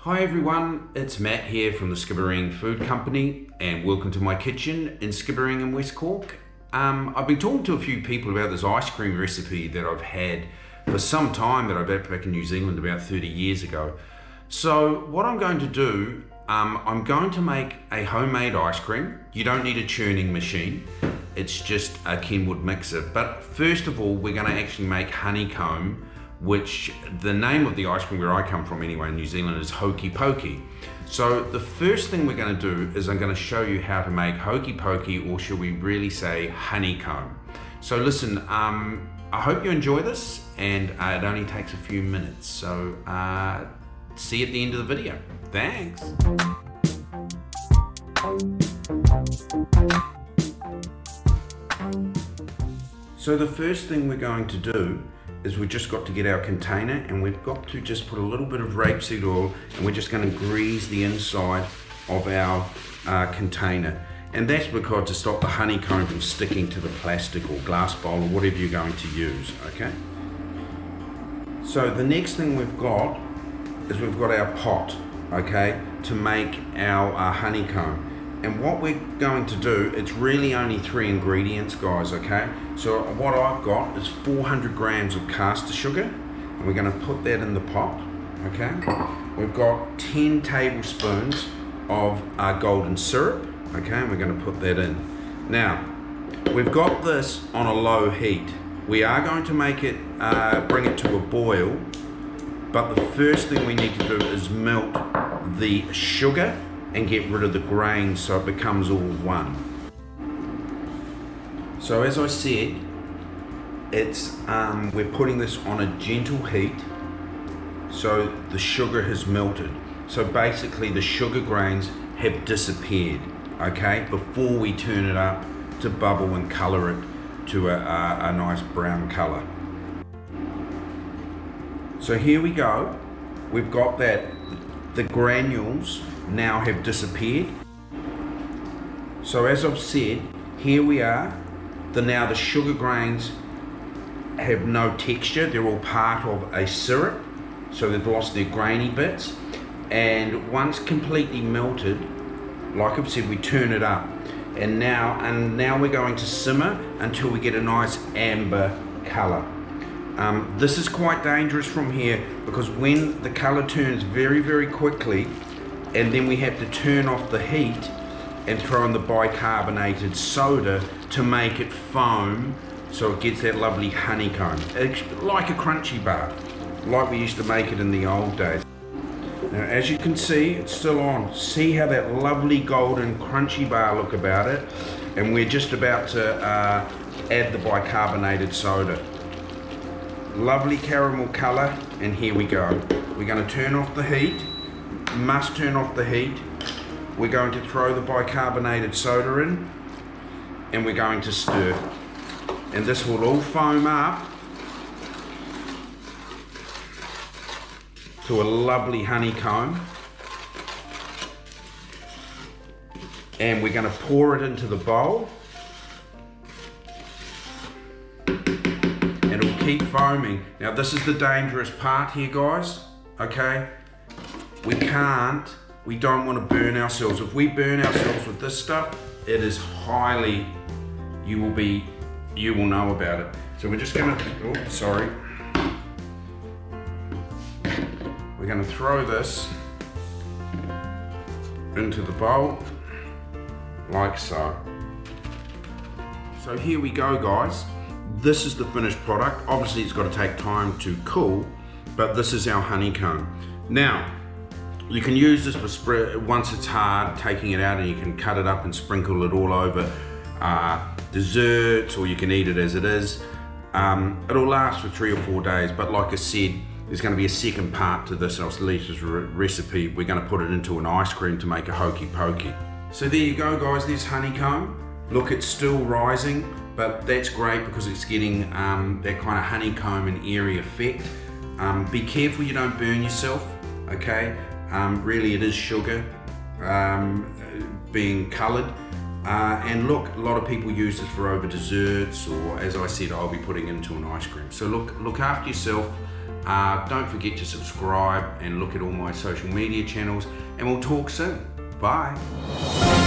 Hi everyone, it's Matt here from the Skibbereen Food Company and welcome to my kitchen in Skibbereen in West Cork. I've been talking to a few people about this ice cream recipe that I've had for some time that I baked back in New Zealand about 30 years ago. So what I'm going to do, I'm going to make a homemade ice cream. You don't need a churning machine, it's just a Kenwood mixer. But first of all, we're going to actually make Honeycomb, which the name of the ice cream where I come from anyway in New Zealand is Hokey Pokey. So the first thing we're going to do is I'm going to show you how to make Hokey Pokey, or should we really say honeycomb. So listen, I hope you enjoy this, and it only takes a few minutes. So see you at the end of the video. Thanks. So the first thing we're going to do is we've just got to get our container, and we've got to just put a little bit of rapeseed oil, and we're just going to grease the inside of our container. And that's because to stop the honeycomb from sticking to the plastic or glass bowl or whatever you're going to use, okay? So the next thing we've got is we've got our pot, okay, to make our honeycomb. And what we're going to do, it's really only 3 ingredients, guys, okay? So what I've got is 400 grams of caster sugar, and we're going to put that in the pot, okay? We've got 10 tablespoons of golden syrup, okay, and we're going to put that in. Now, we've got this on a low heat. We are going to make it, bring it to a boil, but the first thing we need to do is melt the sugar and get rid of the grains so it becomes all one. So as I said, it's we're putting this on a gentle heat so the sugar has melted. So basically the sugar grains have disappeared, okay, before we turn it up to bubble and colour it to a nice brown colour. So here we go, we've got that, the granules now have disappeared. So as I've said, here we are, now the sugar grains have no texture, they're all part of a syrup, so they've lost their grainy bits. And once completely melted, like I've said, we turn it up, and now we're going to simmer until we get a nice amber colour. This is quite dangerous from here, because when the colour turns very, very quickly, and then we have to turn off the heat and throw in the bicarbonated soda to make it foam, so it gets that lovely honeycomb. It's like a Crunchie Bar, like we used to make it in the old days. Now as you can see, it's still on. See how that lovely golden Crunchie Bar look about it? And we're just about to add the bicarbonated soda. Lovely caramel colour, and here we go. We're going to turn off the heat. Must turn off the heat. We're going to throw the bicarbonated soda in, and we're going to stir, and this will all foam up to a lovely honeycomb, and we're going to pour it into the bowl, and it'll keep foaming. Now this is the dangerous part here, guys, okay? We don't want to burn ourselves. If we burn ourselves with this stuff, it is highly, you will know about it. So we're just gonna, we're gonna throw this into the bowl, like so. So here we go, guys. This is the finished product. Obviously it's got to take time to cool, but this is our honeycomb. Now, you can use this for spread once it's hard, taking it out, and you can cut it up and sprinkle it all over desserts, or you can eat it as it is. It'll last for 3 or 4 days, but like I said, there's going to be a second part to this Alicia's recipe. We're going to put it into an ice cream to make a Hokey Pokey. So there you go, guys, there's honeycomb. Look, it's still rising, but that's great because it's getting that kind of honeycomb and airy effect. Be careful you don't burn yourself, okay? Really it is sugar being coloured, and look, a lot of people use this for over desserts, or as I said, I'll be putting into an ice cream. So look after yourself, Don't forget to subscribe and look at all my social media channels, and we'll talk soon. Bye.